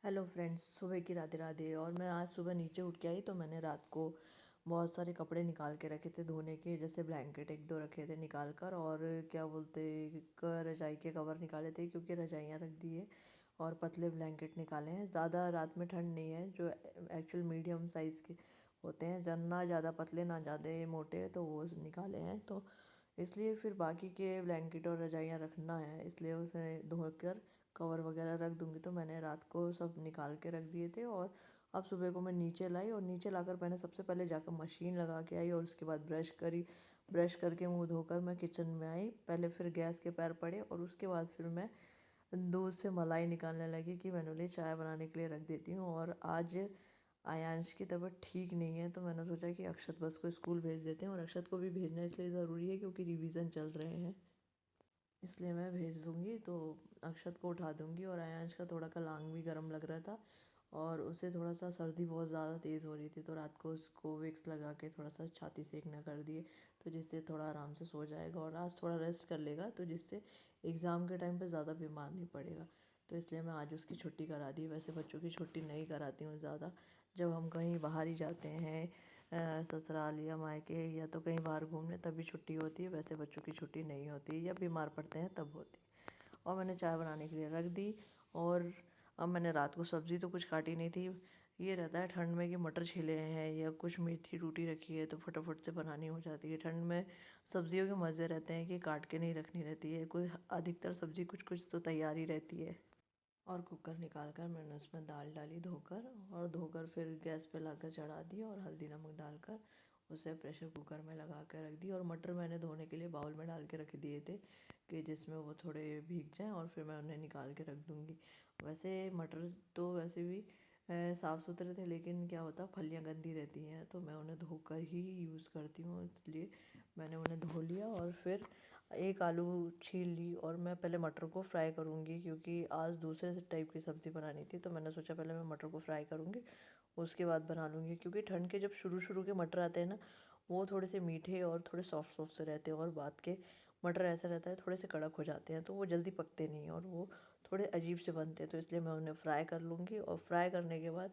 Hello friends, सुबह की राधे राधे। और मैं आज सुबह नीचे उठ के आई तो मैंने रात को बहुत सारे कपड़े निकाल के रखे थे धोने के। जैसे ब्लैंकेट एक दो रखे थे निकाल कर, और क्या बोलते रजाई के कवर निकाले थे क्योंकि रजाइयाँ रख दी है, और पतले ब्लैंकेट निकाले हैं। ज़्यादा रात में ठंड नहीं है, जो एक्चुअल मीडियम साइज़ के होते हैं, जब ना ज़्यादा पतले ना ज़्यादा मोटे, तो वो निकाले हैं। तो इसलिए फिर बाकी के ब्लैंकेट और रजाइयाँ रखना है, इसलिए उसे धोकर कवर वगैरह रख दूँगी। तो मैंने रात को सब निकाल के रख दिए थे, और अब सुबह को मैं नीचे लाई, और नीचे लाकर मैंने सबसे पहले जाकर मशीन लगा के आई, और उसके बाद ब्रश करी। ब्रश करके मुंह धोकर मैं किचन में आई। पहले फिर गैस के पैर पड़े, और उसके बाद फिर मैं दूध से मलाई निकालने लगी कि मैंने बोली चाय बनाने के लिए रख देती हूँ। और आज आयांश की तबीयत ठीक नहीं है, तो मैंने सोचा कि अक्षत बस को स्कूल भेज देते हैं, और अक्षत को भी भेजना इसलिए ज़रूरी है क्योंकि रिवीजन चल रहे हैं, इसलिए मैं भेज दूँगी। तो अक्षत को उठा दूँगी। और आयांश का थोड़ा कल आंग भी गर्म लग रहा था, और उसे थोड़ा सा सर्दी बहुत ज़्यादा तेज़ हो रही थी, तो रात को उसको विक्स लगा के थोड़ा सा छाती सेकना कर दिए, तो जिससे थोड़ा आराम से सो जाएगा, और आज थोड़ा रेस्ट कर लेगा, तो जिससे एग्ज़ाम के टाइम पे ज़्यादा बीमार नहीं पड़ेगा। तो इसलिए मैं आज उसकी छुट्टी करा दी। वैसे बच्चों की छुट्टी नहीं कराती हूँ ज़्यादा, जब हम कहीं बाहर ही जाते हैं, ससुराल या मायके, या तो कहीं बाहर घूमने, तभी छुट्टी होती है। वैसे बच्चों की छुट्टी नहीं होती, या बीमार पड़ते हैं तब होती है। और मैंने चाय बनाने के लिए रख दी। और अब मैंने रात को सब्ज़ी तो कुछ काटी नहीं थी। ये रहता है ठंड में कि मटर छिले हैं या कुछ मेथी टूटी रखी है, तो फटाफट से बनानी हो जाती है। ठंड में सब्जियों के मज़े रहते हैं कि काट के नहीं रखनी रहती है, कोई अधिकतर सब्ज़ी कुछ कुछ तो तैयार ही रहती है। और कुकर निकाल कर मैंने उसमें दाल डाली धोकर, और धोकर फिर गैस पे लाकर चढ़ा दी, और हल्दी नमक डालकर उसे प्रेशर कुकर में लगा कर रख दी। और मटर मैंने धोने के लिए बाउल में डाल के रख दिए थे कि जिसमें वो थोड़े भीग जाएं, और फिर मैं उन्हें निकाल के रख दूँगी। वैसे मटर तो वैसे भी साफ़ सुथरे थे, लेकिन क्या होता फलियाँ गंदी रहती हैं, तो मैं उन्हें धोकर ही यूज़ करती हूँ, इसलिए मैंने उन्हें धो लिया। और फिर एक आलू छील ली, और मैं पहले मटर को फ्राई करूँगी क्योंकि आज दूसरे टाइप की सब्ज़ी बनानी थी, तो मैंने सोचा पहले मैं मटर को फ्राई करूँगी, उसके बाद बना लूँगी। क्योंकि ठंड के जब शुरू शुरू के मटर आते हैं ना, वो थोड़े से मीठे और थोड़े सॉफ्ट सॉफ्ट से रहते हैं, और बाद के मटर ऐसा रहता है थोड़े से कड़क हो जाते हैं, तो वो जल्दी पकते नहीं हैं, और वो थोड़े अजीब से बनते हैं। तो इसलिए मैं उन्हें फ्राई कर लूँगी, और फ्राई करने के बाद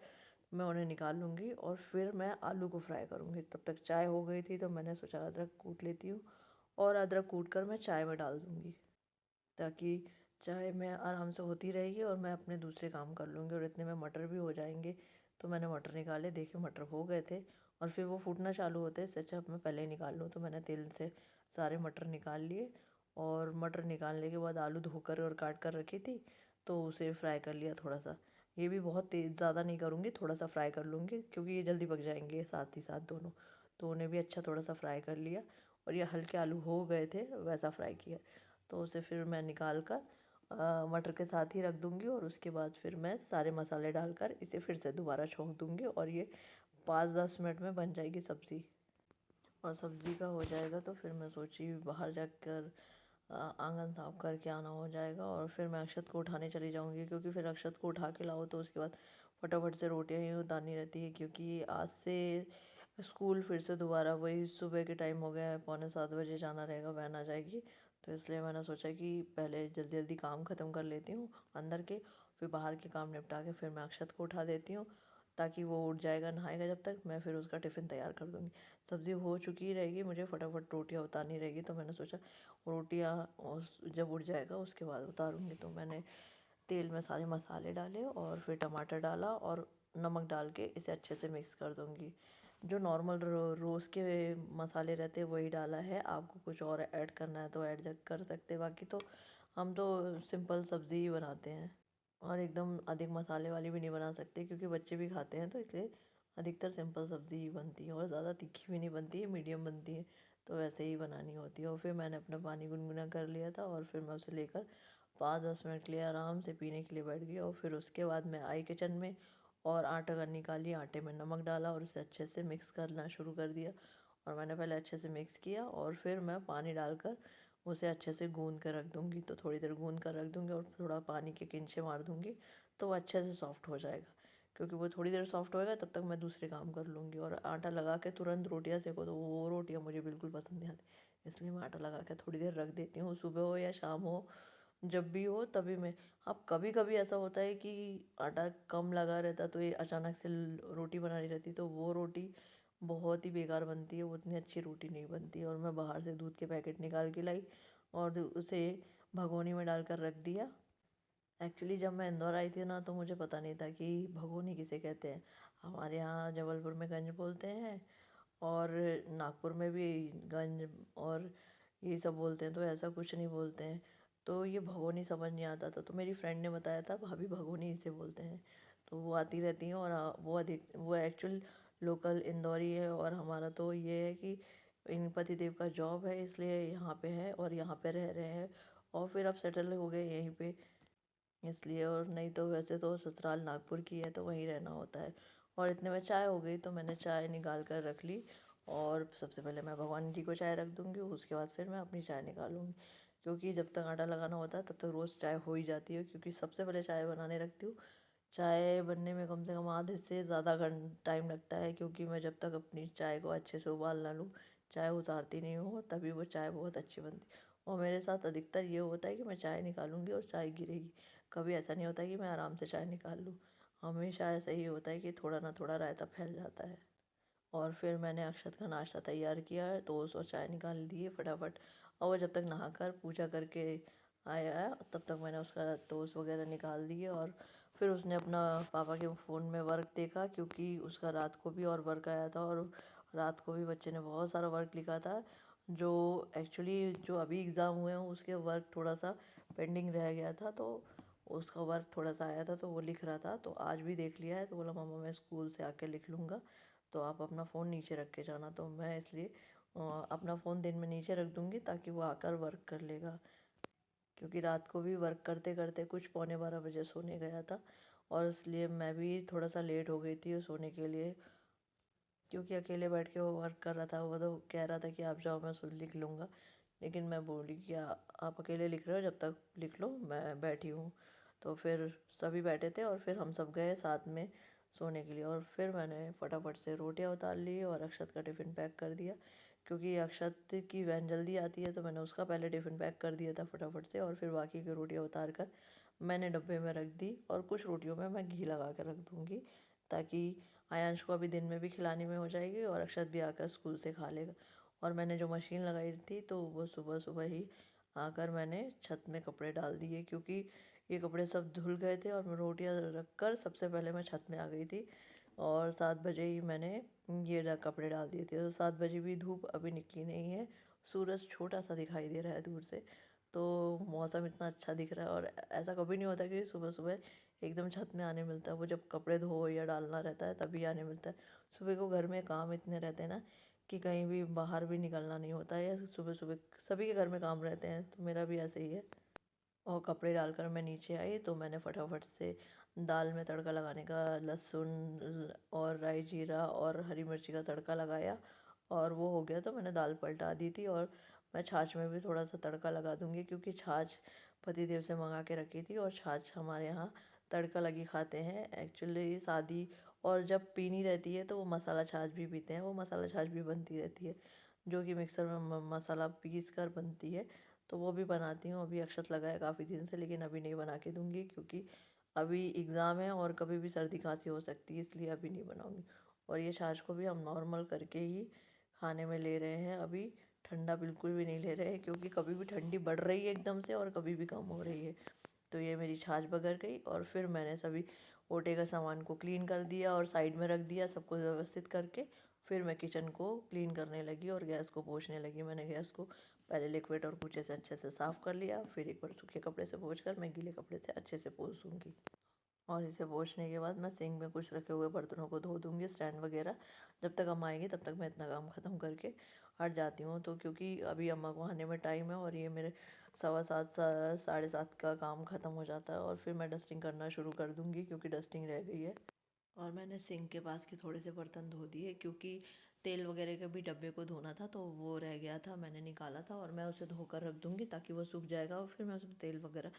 मैं उन्हें निकाल लूँगी, और फिर मैं आलू को फ्राई करूँगी। तब तक चाय हो गई थी, तो मैंने सोचा अदरक कूट लेती हूँ, और अदरक कूट कर मैं चाय में डाल दूँगी, ताकि चाय में आराम से होती रहेगी, और मैं अपने दूसरे काम कर लूँगी, और इतने में मटर भी हो जाएंगे। तो मैंने मटर निकाले, देखे मटर हो गए थे, और फिर वो फूटना चालू होते, इससे अच्छा मैं पहले ही निकाल लूँ। तो मैंने तेल से सारे मटर निकाल लिए, और मटर निकालने के बाद आलू धोकर और काट कर रखी थी, तो उसे फ्राई कर लिया थोड़ा सा। ये भी बहुत तेज़ ज़्यादा नहीं करूँगी, थोड़ा सा फ्राई कर लूँगी क्योंकि ये जल्दी पक जाएंगे साथ ही साथ दोनों। तो उन्हें भी अच्छा थोड़ा सा फ्राई कर लिया, और ये हल्के आलू हो गए थे वैसा फ्राई किया। तो उसे फिर मैं निकाल कर मटर के साथ ही रख दूँगी, और उसके बाद फिर मैं सारे मसाले डालकर इसे फिर से दोबारा छोंक दूँगी, और ये 5-10 मिनट में बन जाएगी सब्ज़ी। और सब्ज़ी का हो जाएगा तो फिर मैं सोची बाहर जाकर आंगन साफ करके आना हो जाएगा, और फिर मैं अक्षत को उठाने चली जाऊँगी, क्योंकि फिर अक्षत को उठा के लाओ तो उसके बाद फटाफट से रोटियाँ ही उतारनी रहती है, क्योंकि आज से स्कूल फिर से दोबारा वही सुबह के टाइम हो गया है, 6:45 बजे जाना रहेगा, वैन आ जाएगी। तो इसलिए मैंने सोचा कि पहले जल्दी जल्दी काम ख़त्म कर लेती हूँ अंदर के, फिर बाहर के काम निपटा के फिर मैं अक्षत को उठा देती हूँ, ताकि वो उठ जाएगा नहाएगा जब तक, मैं फिर उसका टिफ़िन तैयार कर दूँगी। सब्ज़ी हो चुकी ही रहेगी, मुझे फटाफट रोटियाँ उतारनी रहेगी, तो मैंने सोचा रोटियाँ जब उड़ जाएगा उसके बाद उतारूँगी। तो मैंने तेल में सारे मसाले डाले, और फिर टमाटर डाला, और नमक डाल के इसे अच्छे से मिक्स कर दूँगी। जो नॉर्मल रोज़ के मसाले रहते हैं वही डाला है, आपको कुछ और ऐड करना है तो ऐड कर सकते हैं, बाकी तो हम तो सिंपल सब्ज़ी ही बनाते हैं, और एकदम अधिक मसाले वाली भी नहीं बना सकते क्योंकि बच्चे भी खाते हैं, तो इसलिए अधिकतर सिंपल सब्ज़ी ही बनती है, और ज़्यादा तीखी भी नहीं बनती है, मीडियम बनती है, तो वैसे ही बनानी होती है। और फिर मैंने अपना पानी गुनगुना कर लिया था, और फिर मैं उसे लेकर 5-10 मिनट के लिए आराम से पीने के लिए बैठ गई, और फिर उसके बाद मैं आई किचन में, और आटा का निकाली, आटे में नमक डाला, और उसे अच्छे से मिक्स करना शुरू कर दिया। और मैंने पहले अच्छे से मिक्स किया, और फिर मैं पानी डालकर उसे अच्छे से गूंद कर रख दूँगी। तो थोड़ी देर गूंद कर रख दूँगी, और थोड़ा पानी के किंचे मार दूँगी, तो वो अच्छे से सॉफ्ट हो जाएगा। क्योंकि वो थोड़ी देर सॉफ्ट होएगा तब तक मैं दूसरे काम कर लूँगी। और आटा लगा के तुरंत रोटियाँ सेको तो वो रोटियाँ मुझे बिल्कुल पसंद नहीं आती, इसलिए मैं आटा लगा के थोड़ी देर रख देती हूँ, सुबह हो या शाम हो, जब भी हो तभी मैं। अब कभी कभी ऐसा होता है कि आटा कम लगा रहता तो ये अचानक से रोटी बनानी रहती तो वो रोटी बहुत ही बेकार बनती है, वो उतनी अच्छी रोटी नहीं बनती। और मैं बाहर से दूध के पैकेट निकाल के लाई और उसे भगोनी में डालकर रख दिया। एक्चुअली जब मैं इंदौर आई थी ना तो मुझे पता नहीं था कि भगोनी किसे कहते हैं। हमारे यहाँ जबलपुर में गंज बोलते हैं और नागपुर में भी गंज और ये सब बोलते हैं, तो ऐसा कुछ नहीं बोलते हैं। तो ये भगोनी समझ नहीं आता था, तो मेरी फ्रेंड ने बताया था भाभी भगोनी इसे बोलते हैं। तो वो आती रहती हैं और वो एक्चुअल लोकल इंदौरी है। और हमारा तो ये है कि इन पतिदेव का जॉब है इसलिए यहाँ पे है और यहाँ पे रह रहे हैं और फिर अब सेटल हो गए यहीं पे इसलिए। और नहीं तो वैसे तो ससुराल नागपुर की है तो वहीं रहना होता है। और इतने में चाय हो गई तो मैंने चाय निकाल कर रख ली। और सबसे पहले मैं भगवान जी को चाय रख दूँगी, उसके बाद फिर मैं अपनी चाय निकालूँगी। क्योंकि जब तक आटा लगाना होता है तब तक रोज़ चाय हो ही जाती है, क्योंकि सबसे पहले चाय बनाने रखती हूँ। चाय बनने में कम से कम आधे से ज़्यादा टाइम लगता है, क्योंकि मैं जब तक अपनी चाय को अच्छे से उबाल ना लूँ, चाय उतारती नहीं हूँ, तभी वो चाय बहुत अच्छी बनती है। और मेरे साथ अधिकतर ये होता है कि मैं चाय निकालूंगी और चाय गिरेगी। कभी ऐसा नहीं होता कि मैं आराम से चाय निकाल लूँ। हमेशा ऐसा ही होता है कि थोड़ा ना थोड़ा रायता फैल जाता है। और फिर मैंने अक्षत का नाश्ता तैयार किया है, टोस्ट और चाय निकाल दिए फटाफट। और वो जब तक नहाकर पूजा करके आया तब तक मैंने उसका टोस्ट वगैरह निकाल दिए। और फिर उसने अपना पापा के फ़ोन में वर्क देखा, क्योंकि उसका रात को भी और वर्क आया था। और रात को भी बच्चे ने बहुत सारा वर्क लिखा था, जो एक्चुअली जो अभी एग्ज़ाम हुए हैं उसके वर्क थोड़ा सा पेंडिंग रह गया था। तो उसका वर्क थोड़ा सा आया था तो वो लिख रहा था, तो आज भी देख लिया है। तो बोला मम्मा मैं स्कूल से आके लिख लूँगा, तो आप अपना फ़ोन नीचे रख के जाना। तो मैं इसलिए अपना फ़ोन दिन में नीचे रख दूँगी ताकि वो आकर वर्क कर लेगा। क्योंकि रात को भी वर्क करते करते कुछ 11:45 सोने गया था और इसलिए मैं भी थोड़ा सा लेट हो गई थी सोने के लिए। क्योंकि अकेले बैठ के वो वर्क कर रहा था, वो तो कह रहा था कि आप जाओ मैं सुन लिख लूँगा। लेकिन मैं बोली कि आप अकेले लिख रहे हो, जब तक लिख लो मैं बैठी हूँ। तो फिर सभी बैठे थे और फिर हम सब गए साथ में सोने के लिए। और फिर मैंने फटाफट से रोटियां उतार ली और अक्षत का टिफ़िन पैक कर दिया। क्योंकि अक्षत की वैन जल्दी आती है तो मैंने उसका पहले टिफ़िन पैक कर दिया था फटाफट से। और फिर बाकी की रोटियां उतार कर मैंने डब्बे में रख दी। और कुछ रोटियों में मैं घी लगा कर रख दूँगी, ताकि आयांश को अभी दिन में भी खिलाने में हो जाएगी और अक्षत भी आकर स्कूल से खा लेगा। और मैंने जो मशीन लगाई थी तो वो सुबह सुबह ही आकर मैंने छत में कपड़े डाल दिए, क्योंकि ये कपड़े सब धुल गए थे। और मैं रोटियां रख कर सबसे पहले मैं छत में आ गई थी और 7 बजे ही मैंने ये कपड़े डाल दिए थे। तो 7 बजे भी धूप अभी निकली नहीं है, सूरज छोटा सा दिखाई दे रहा है दूर से। तो मौसम इतना अच्छा दिख रहा है। और ऐसा कभी नहीं होता कि सुबह सुबह एकदम छत में आने मिलता है, वो जब कपड़े धो या डालना रहता है तभी आने मिलता है। सुबह को घर में काम इतने रहते हैं ना कि कहीं भी बाहर भी निकलना नहीं होता है। या सुबह सुबह सभी के घर में काम रहते हैं, तो मेरा भी ऐसे ही है। और कपड़े डालकर मैं नीचे आई तो मैंने फटाफट से दाल में तड़का लगाने का लहसुन और राई जीरा और हरी मिर्ची का तड़का लगाया। और वो हो गया तो मैंने दाल पलटा दी थी। और मैं छाछ में भी थोड़ा सा तड़का लगा दूँगी, क्योंकि छाछ पतिदेव से मंगा के रखी थी और छाछ हमारे यहाँ तड़का लगी खाते हैं एक्चुअली शादी। और जब पीनी रहती है तो वो मसाला छाछ भी पीते हैं, वो मसाला छाछ भी बनती रहती है, जो कि मिक्सर में मसाला पीस कर बनती है। तो वो भी बनाती हूँ। अभी अक्षत लगा है काफ़ी दिन से, लेकिन अभी नहीं बना के दूँगी, क्योंकि अभी एग्ज़ाम है और कभी भी सर्दी खांसी हो सकती है, इसलिए अभी नहीं बनाऊँगी। और ये छाछ को भी हम नॉर्मल करके ही खाने में ले रहे हैं अभी, ठंडा बिल्कुल भी नहीं ले रहे हैं, क्योंकि कभी भी ठंडी बढ़ रही है एकदम से और कभी भी कम हो रही है। तो ये मेरी छाछ बगल गई। और फिर मैंने सभी ओटे का सामान को क्लीन कर दिया और साइड में रख दिया सबको व्यवस्थित करके। फिर मैं किचन को क्लीन करने लगी और गैस को पोंछने लगी। मैंने गैस को पहले लिक्विड और कूचे से अच्छे से साफ़ कर लिया, फिर एक बार सूखे कपड़े से पोंछ कर मैं गीले कपड़े से अच्छे से पोंछ दूँगी। और इसे पोंछने के बाद मैं सिंक में कुछ रखे हुए बर्तनों को धो दूँगी, स्टैंड वगैरह। जब तक अम्मा आएंगी तब तक मैं इतना काम ख़त्म करके हट जाती हूँ। तो क्योंकि अभी अम्मा को आने में टाइम है और ये मेरे 7:15 7:30 का काम ख़त्म हो जाता है। और फिर मैं डस्टिंग करना शुरू कर दूँगी, क्योंकि डस्टिंग रह गई है। और मैंने सिंक के पास के थोड़े से बर्तन धो दिए, क्योंकि तेल वगैरह के भी डब्बे को धोना था तो वो रह गया था, मैंने निकाला था। और मैं उसे धोकर रख दूँगी ताकि वो सूख जाएगा और फिर मैं उसमें तेल वगैरह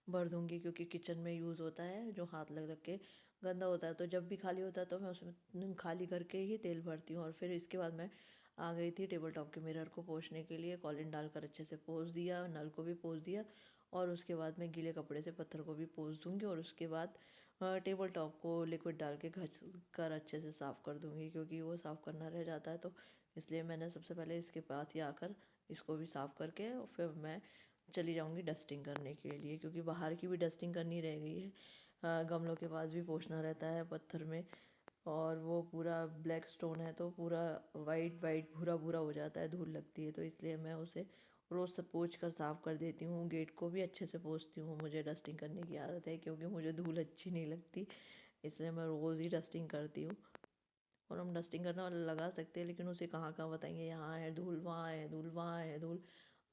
भर दूँगी, क्योंकि किचन में यूज़ होता है जो हाथ लग लग के गंदा होता है। तो जब भी खाली होता है तो मैं उसमें खाली करके ही तेल भरती हूँ। और फिर इसके बाद मैं आ गई थी टेबल टॉप के मिरर को पोंछने के लिए। कॉलिन डालकर अच्छे से पोंछ दिया, नल को भी पोंछ दिया। और उसके बाद मैं गीले कपड़े से पत्थर को भी पोंछ दूँगी और उसके बाद टेबल टॉप को लिक्विड डाल के घस कर अच्छे से साफ़ कर दूँगी, क्योंकि वो साफ़ करना रह जाता है। तो इसलिए मैंने सबसे पहले इसके पास ही आकर इसको भी साफ़ करके और फिर मैं चली जाऊँगी डस्टिंग करने के लिए, क्योंकि बाहर की भी डस्टिंग करनी रह गई है। गमलों के पास भी पोंछना रहता है पत्थर में, और वो पूरा ब्लैक स्टोन है तो पूरा वाइट वाइट भूरा भूरा हो जाता है, धूल लगती है। तो इसलिए मैं उसे रोज़ से पोंछ कर साफ़ कर देती हूँ। गेट को भी अच्छे से पोंछती हूँ, मुझे डस्टिंग करने की आदत है, क्योंकि मुझे धूल अच्छी नहीं लगती, इसलिए मैं रोज़ ही डस्टिंग करती हूँ। और हम डस्टिंग करना लगा सकते हैं, लेकिन उसे कहाँ कहाँ बताएंगे, यहाँ है धूल, वहाँ है धूल, वहाँ है धूल।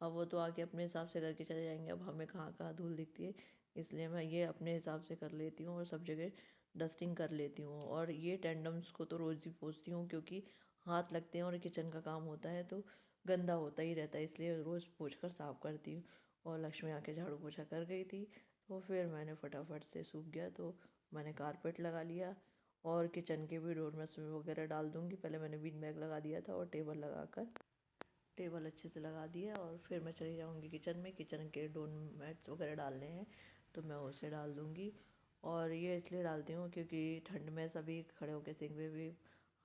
अब वो तो आके अपने हिसाब से करके चले जाएंगे, अब हमें कहाँ कहाँ धूल दिखती है। इसलिए मैं ये अपने हिसाब से कर लेती हूँ और सब जगह डस्टिंग कर लेती हूँ। और ये टेंडम्स को तो रोज़ ही पोंछती हूँ, क्योंकि हाथ लगते हैं और किचन का काम होता है तो गंदा होता ही रहता है, इसलिए रोज़ पोंछ कर साफ़ करती हूँ। और लक्ष्मी आके झाड़ू पोछा कर गई थी, तो फिर मैंने फटाफट से सूख गया तो मैंने कारपेट लगा लिया। और किचन के भी डोरमेट्स वगैरह डाल दूँगी। पहले मैंने बीन बैग लगा दिया था और टेबल लगाकर टेबल अच्छे से लगा दिया, और फिर मैं चली जाऊँगी किचन में। किचन के डोरमेट्स वगैरह डालने हैं तो मैं उसे डाल दूँगी। और ये इसलिए डालती हूँ क्योंकि ठंड में सभी खड़े होकर सिंक में भी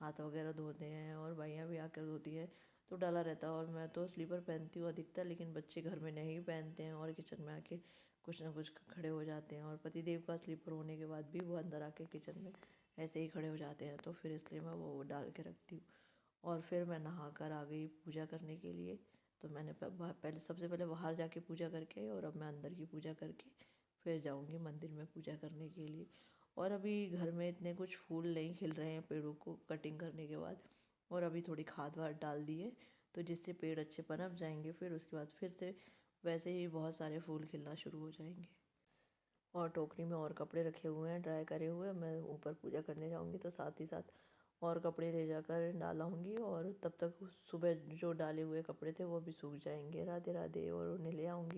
हाथ वगैरह धोते हैं और भाइयाँ भी आकर धोती है, तो डाला रहता है। और मैं तो स्लीपर पहनती हूँ अधिकतर, लेकिन बच्चे घर में नहीं पहनते हैं और किचन में आके कुछ ना कुछ खड़े हो जाते हैं। और पतिदेव का स्लीपर होने के बाद भी वो अंदर आके किचन में ऐसे ही खड़े हो जाते हैं, तो फिर इसलिए मैं वो डाल के रखती हूँ। और फिर मैं नहा कर आ गई पूजा करने के लिए। तो मैंने पहले सबसे पहले बाहर जाके पूजा करके आई, और अब मैं अंदर की पूजा करके फिर जाऊंगी मंदिर में पूजा करने के लिए। और अभी घर में इतने कुछ फूल नहीं खिल रहे हैं पेड़ों को कटिंग करने के बाद, और अभी थोड़ी खाद वाद डाल दी है तो जिससे पेड़ अच्छे पनप जाएंगे, फिर उसके बाद फिर से वैसे ही बहुत सारे फूल खिलना शुरू हो जाएंगे। और टोकरी में और कपड़े रखे हुए हैं ड्राई करे हुए, मैं ऊपर पूजा करने जाऊंगी तो साथ ही साथ और कपड़े ले जाकर डालाऊंगी, और तब तक सुबह जो डाले हुए कपड़े थे वो भी सूख जाएंगे। राधे राधे। और उन्हें ले आऊंगी।